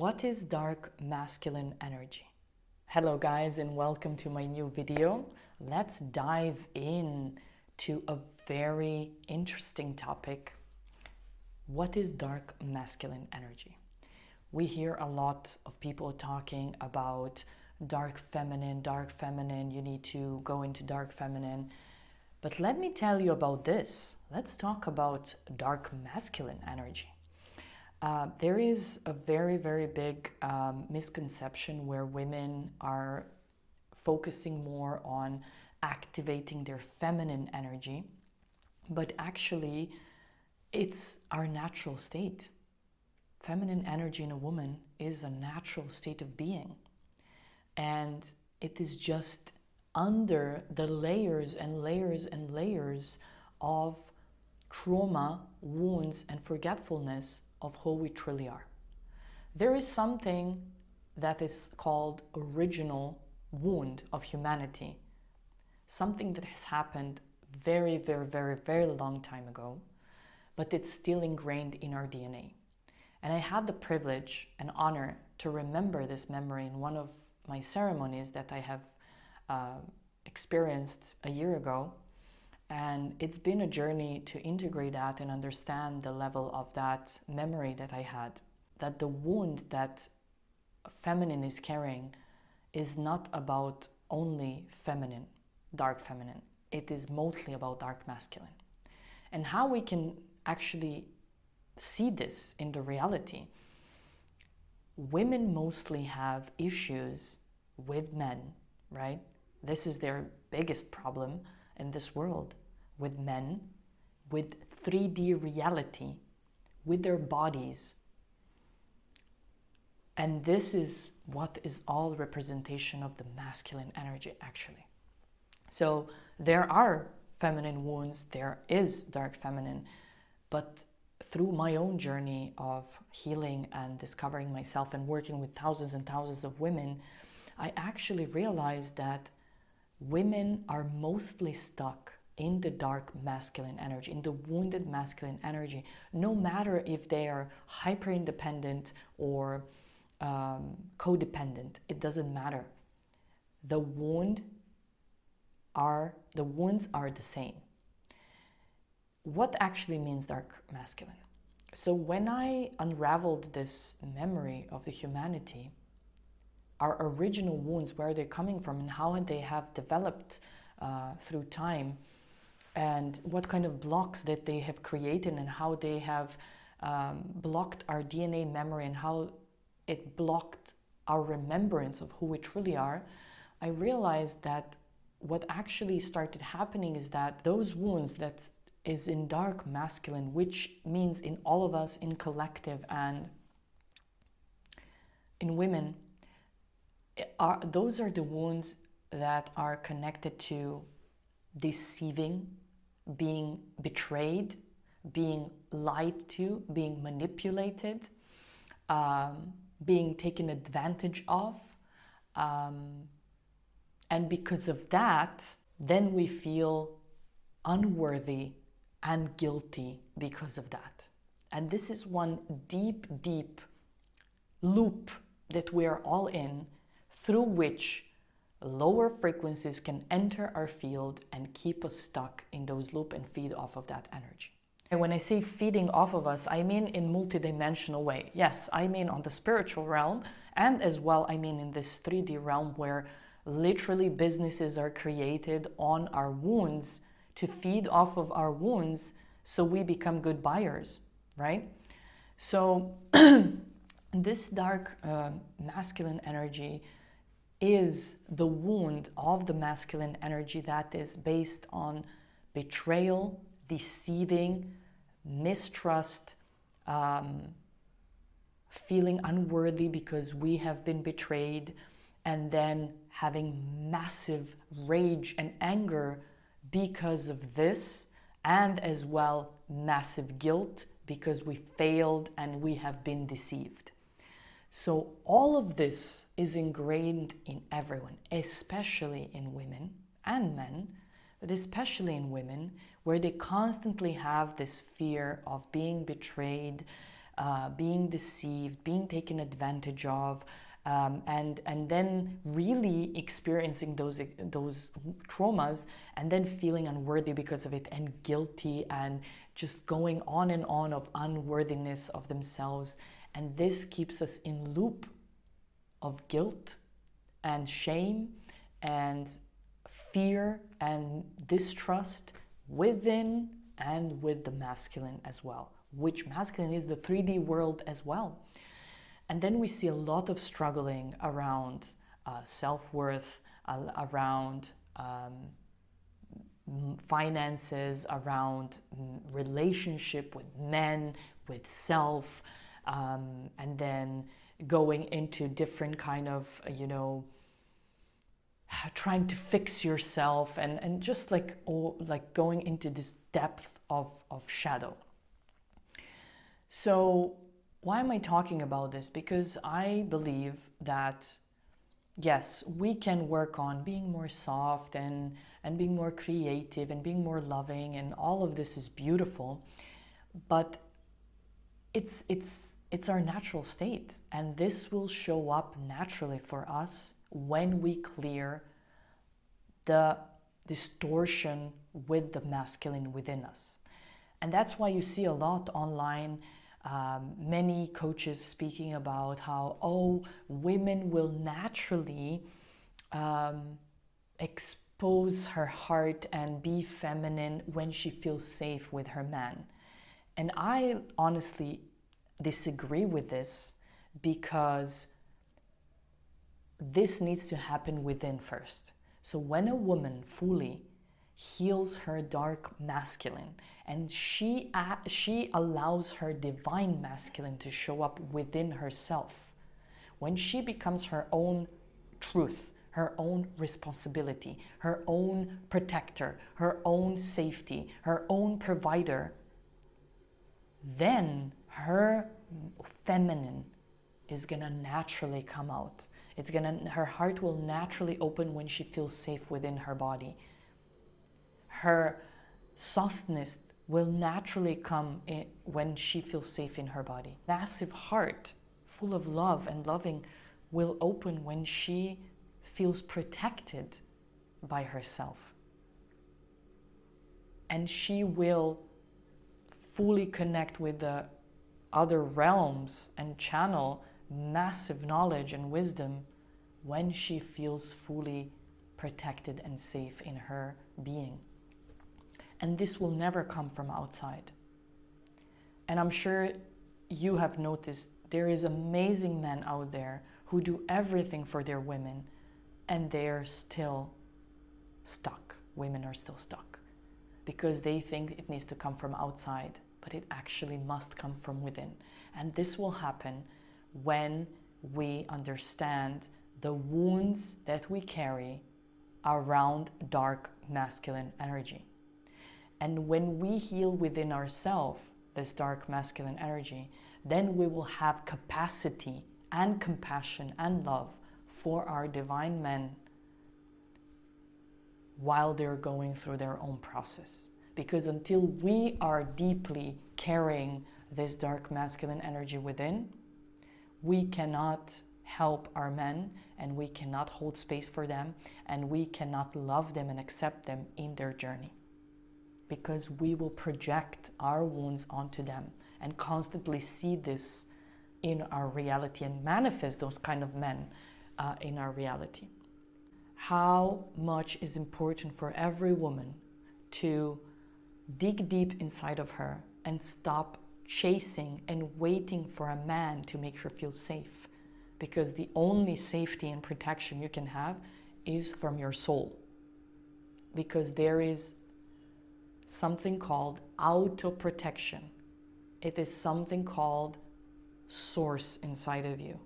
What is dark masculine energy? Hello guys, and welcome to my new video. Let's dive in to a very interesting topic. What is dark masculine energy? We hear a lot of people talking about dark feminine, you need to go into dark feminine. But let me tell you about this. Let's talk about dark masculine energy. There is a very big misconception where women are focusing more on activating their feminine energy, but actually it's our natural state. Feminine energy in a woman is a natural state of being, and it is just under the layers and layers and layers of trauma, wounds, and forgetfulness of who we truly are. There is something that is called original wound of humanity, something that has happened very long time ago, but it's still ingrained in our DNA. And I had the privilege and honor to remember this memory in one of my ceremonies that I have experienced a year ago. And it's been a journey to integrate that and understand the level of that memory that I had. That the wound that feminine is carrying is not about only feminine, dark feminine. It is mostly about dark masculine. And how we can actually see this in the reality. Women mostly have issues with men, right? This is their biggest problem in this world. With men, with 3D reality, with their bodies. And this is what is all representation of the masculine energy actually. So there are feminine wounds, there is dark feminine, but through my own journey of healing and discovering myself and working with thousands and thousands of women, I actually realized that women are mostly stuck in the dark masculine energy, in the wounded masculine energy, no matter if they are hyper independent or codependent. It doesn't matter. The wounds are the same. What actually means dark masculine? So when I unraveled this memory of the humanity, our original wounds, where they're coming from and how they have developed through time, and what kind of blocks that they have created and how they have blocked our DNA memory and how it blocked our remembrance of who we truly are, I realized that what actually started happening is that those wounds that is in dark masculine, which means in all of us, in collective and in women, those are the wounds that are connected to deceiving, being betrayed, being lied to, being manipulated, being taken advantage of. And because of that, then we feel unworthy and guilty because of that. And this is one deep loop that we are all in, through which lower frequencies can enter our field and keep us stuck in those loops and feed off of that energy. And when I say feeding off of us, I mean in multidimensional way. Yes, I mean on the spiritual realm, and as well I mean in this 3D realm where literally businesses are created on our wounds to feed off of our wounds so we become good buyers, right? So this dark masculine energy is the wound of the masculine energy that is based on betrayal, deceiving, mistrust, feeling unworthy because we have been betrayed, and then having massive rage and anger because of this, and as well massive guilt because we failed and we have been deceived. So all of this is ingrained in everyone, especially in women and men, but especially in women, where they constantly have this fear of being betrayed, being deceived, being taken advantage of, and then really experiencing those traumas, and then feeling unworthy because of it, and guilty, and just going on and on of unworthiness of themselves. And this keeps us in loop of guilt and shame and fear and distrust within and with the masculine as well, which masculine is the 3D world as well. And then we see a lot of struggling around self-worth, around finances, around relationship with men, with self, and then going into different kind of, trying to fix yourself, and just like going into this depth of shadow. So why am I talking about this? Because I believe that, yes, we can work on being more soft and being more creative and being more loving, and all of this is beautiful, but it's our natural state, and this will show up naturally for us when we clear the distortion with the masculine within us. And that's why you see a lot online, many coaches speaking about how, women will naturally expose her heart and be feminine when she feels safe with her man. And I honestly disagree with this, because this needs to happen within first. So when a woman fully heals her dark masculine, and she allows her divine masculine to show up within herself, when she becomes her own truth, her own responsibility, her own protector, her own safety, her own provider, then her feminine is gonna naturally come out. Her heart will naturally open when she feels safe within her body. Her softness will naturally come in when she feels safe in her body. Massive heart, full of love and loving, will open when she feels protected by herself. And she will fully connect with the other realms and channel massive knowledge and wisdom when she feels fully protected and safe in her being. And this will never come from outside. And I'm sure you have noticed there is amazing men out there who do everything for their women, and they're still stuck. Women are still stuck because they think it needs to come from outside, but it actually must come from within. And this will happen when we understand the wounds that we carry around dark masculine energy. And when we heal within ourselves this dark masculine energy, then we will have capacity and compassion and love for our divine men while they're going through their own process. Because until we are deeply carrying this dark masculine energy within, we cannot help our men, and we cannot hold space for them, and we cannot love them and accept them in their journey. Because we will project our wounds onto them and constantly see this in our reality and manifest those kind of men in our reality. How much is important for every woman to dig deep inside of her and stop chasing and waiting for a man to make her feel safe, because the only safety and protection you can have is from your soul, because there is something called auto-protection. It is something called source inside of you,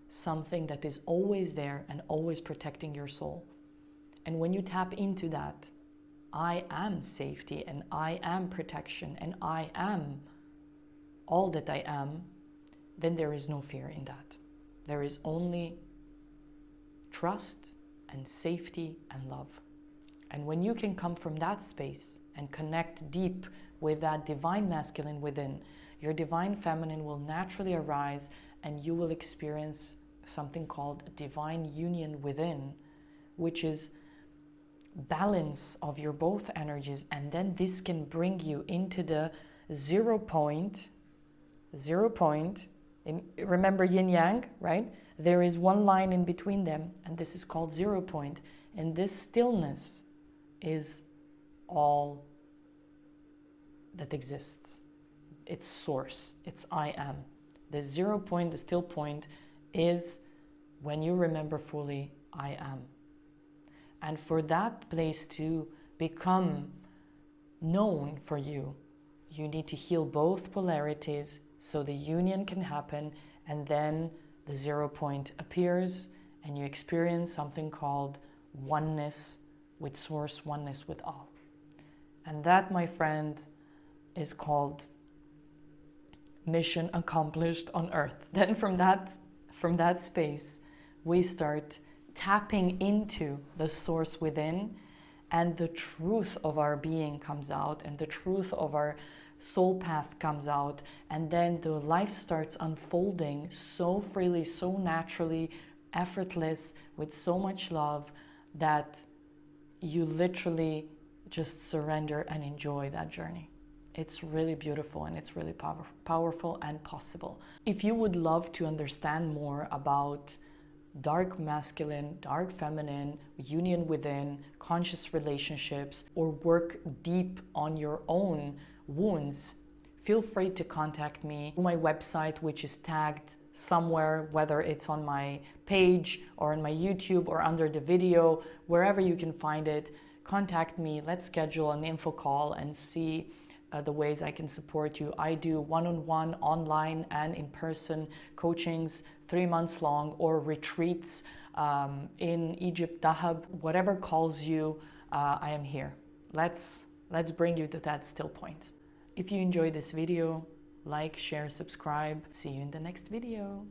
something that is always there and always protecting your soul. And when you tap into that, I am safety and I am protection and I am all that I am, then there is no fear in that. There is only trust and safety and love. And when you can come from that space and connect deep with that divine masculine within, your divine feminine will naturally arise, and you will experience something called divine union within, which is balance of your both energies. And then this can bring you into the 0 point. Remember yin yang, right? There is one line in between them, and this is called 0 point. And this stillness is all that exists. It's source. It's I am. The 0 point, the still point, is when you remember fully I am. And for that place to become known for you, you need to heal both polarities so the union can happen, and then the 0 point appears and you experience something called oneness with source, oneness with all. And that, my friend, is called mission accomplished on earth. Then from that space, we start tapping into the source within, and the truth of our being comes out, and the truth of our soul path comes out, and then the life starts unfolding so freely, so naturally, effortless, with so much love, that you literally just surrender and enjoy that journey. It's really beautiful, and it's really powerful and possible. If you would love to understand more about dark masculine, dark feminine, union within, conscious relationships, or work deep on your own wounds, feel free to contact me. My website, which is tagged somewhere, whether it's on my page or on my YouTube or under the video, wherever you can find it, contact me. Let's schedule an info call and see the ways I can support you. I do one-on-one, online and in-person coachings, 3 months long, or retreats in Egypt, Dahab, whatever calls you, I am here. Let's bring you to that still point. If you enjoyed this video, like, share, subscribe. See you in the next video.